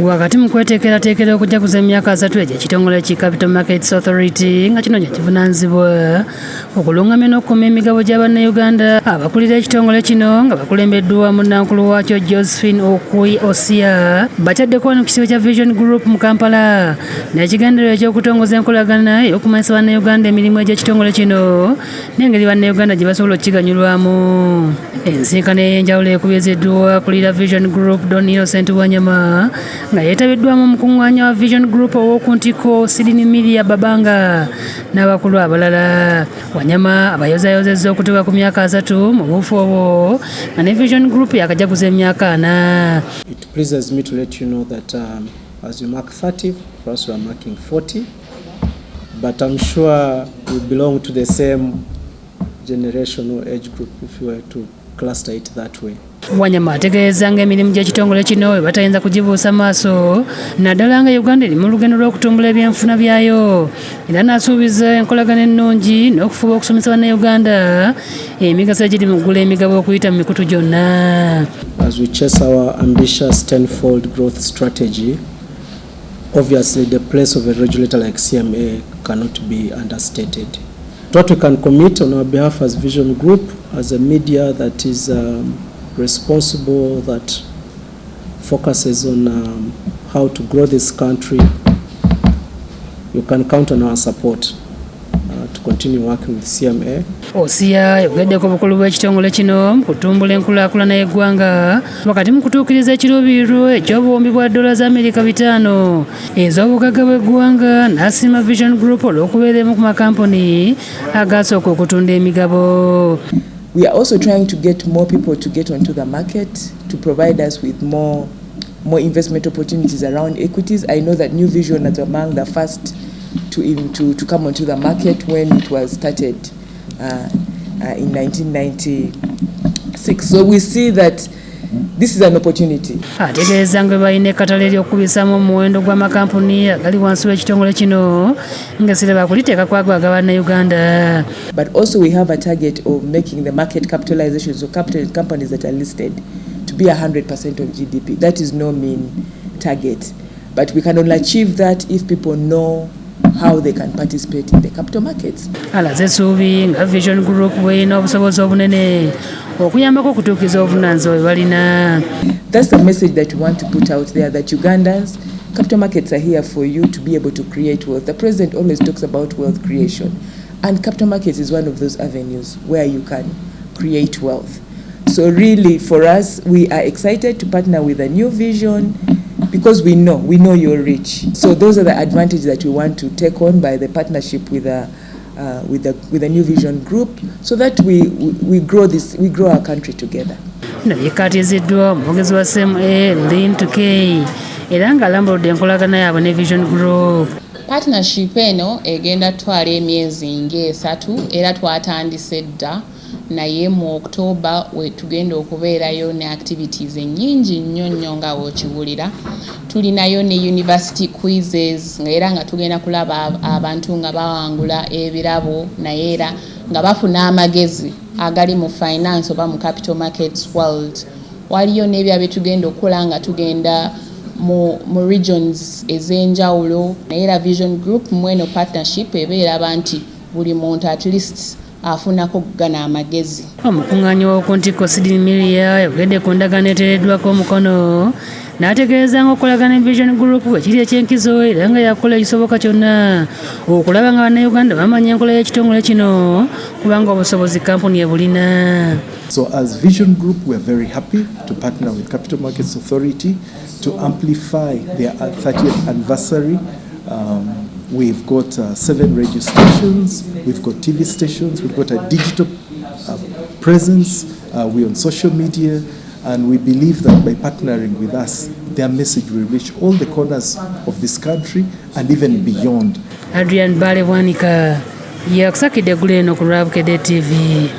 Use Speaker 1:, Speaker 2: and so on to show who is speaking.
Speaker 1: Wakati mu kweteekerateekera okujaguza emyaka 3 egy'ekitongole CMA Capital Markets Authority nga kino gy'ekivunaanyizibwa okulungamya n'okukuuma emigabo gy'abannayuganda, abakulira ekitongole kino nga bakulembeddwa munnankulu waakyo Josephine Osia bataddeko wano ku kitebe kya Vision Group mu Kampala n'ekigendererwa eky'okutongoza enkolagana ey'okumanyisa bannayuganda emirimu egy'ekitongole kino n'engeri bannayuganda gye basobola okukiganyulwamu. Ensisinkano ey'enjawulo ekubiziddwa akulira Vision Group Don Innocent Wanyama nga yeetabiddwamu omukuŋŋaanya wa Vision Group ow'okuntiko Sidini Miria Babanga n'abakulu abalala. Wanyama abayozaayozezza okutuuka ku myaka 3 mu buufu obwo nga ne Vision Group yakajaguza emyaka 4.
Speaker 2: It pleases me to let you know that as we mark 30, for us we are marking 40, but I'm sure we belong to the same generation or age group if you were to cluster it that way.
Speaker 1: Wanyama ategeeza ng'emirimu gy'ekitongole kino we batayinza kugibuusa maaso naddala nga Uganda eri mu lugendo lw'okutumbula ebyenfuna byayo, era n'asuubiza enkolagana ennungi n'okufuba okusomesa bannayuganda emigaso egiri mu ggula emigabo okuyita mu mikutu gyonna.
Speaker 2: As we chase our ambitious tenfold growth strategy, obviously the place of a regulator like CMA cannot be understated. What we can commit on our behalf as Vision Group, as a media that is responsible, that focuses on how to grow this country, you can count on our support to continue working with CMA. Osia
Speaker 1: yogeddeko obukulu bw'ekitongole kino mu kutumbula enkulaakulana y'eggwanga wakati mu kutuukiriza ekiruubirirwa eky'obuwumbi bwa $5 ez'obugagga bw'eggwanga n'asiima Vision Group olw'okubeera emu ku makampuni agasooka okutunda emigabo.
Speaker 3: We are also trying to get more people to get onto the market to provide us with more investment opportunities around equities. I know that New Vision was among the first to come onto the market when it was started in 1996. So we see that this is an opportunity.
Speaker 1: Ategeeza nga balina ekkatala ery'okukubisaamu omuwendo gw'amakampuni agali wansi w'ekitongole kino nga sira bakuliteeka kwagwaga bannayuganda.
Speaker 3: But also we have a target of making the market capitalizations of capital companies that are listed to be 100% of GDP. That is no mean target, but we can only achieve that if people know how they can participate in the capital markets.
Speaker 1: Alaze essuubi nga Vision Group bw'erina obusobozi obunene okuyambako okutuukiza obuvunaanyizibwa bwe balina.
Speaker 3: That's the message that we want to put out there, that Ugandans, capital markets are here for you to be able to create wealth. The president always talks about wealth creation, and capital markets is one of those avenues where you can create wealth. So really for us, we are excited to partner with a New Vision because we know you're rich. So those are the advantages that we want to take on by the partnership with the New Vision Group, so that we grow our country together.
Speaker 1: Nabyekkaatiziddwa omwogezi wa CMA K era ng'alambuludde enkolagana yaabwe ne Vision Group.
Speaker 4: Partnership eno egenda tutwala emyezi ng'esatu era twatandise dda, naye mu October we tugenda okubeerayo ne activities ennyingi nnyo nga wokiwulira. Tulinayo ne university quizzes era nga tugenda kulaba abantu nga bawangula ebirabo naye era nga bafuna amagezi agali mu finance oba mu capital markets world. Waliyo n'ebya bye tugenda okukola nga tugenda mu regions ez'enjawulo, naye era Vision Group mweno partnership ebeera nti buli muntu at least afunako gana amagezi.
Speaker 1: Omukuŋŋaanyi w'okuntiko Sidini Miria yogedde ku ndagaano eteereddwako omukono n'ategeeza ng'okolagana Vision Group ekiri ekyenkizo era nga yakola ekisoboka kyonna okulaba nga bannayuganda bamanya enkola y'ekitongole kino kubanga obusobozi kampuni ebulina.
Speaker 5: So as Vision Group, we are very happy to partner with Capital Markets Authority to amplify their 30th anniversary. We've got 7 radio stations, we've got TV stations, we've got a digital presence, we're on social media, and we believe that by partnering with us, their message will reach all the corners of this country and even beyond.
Speaker 1: Adrian Bale Wanika, yakusakidde eggulu eno ku Bukedde TV.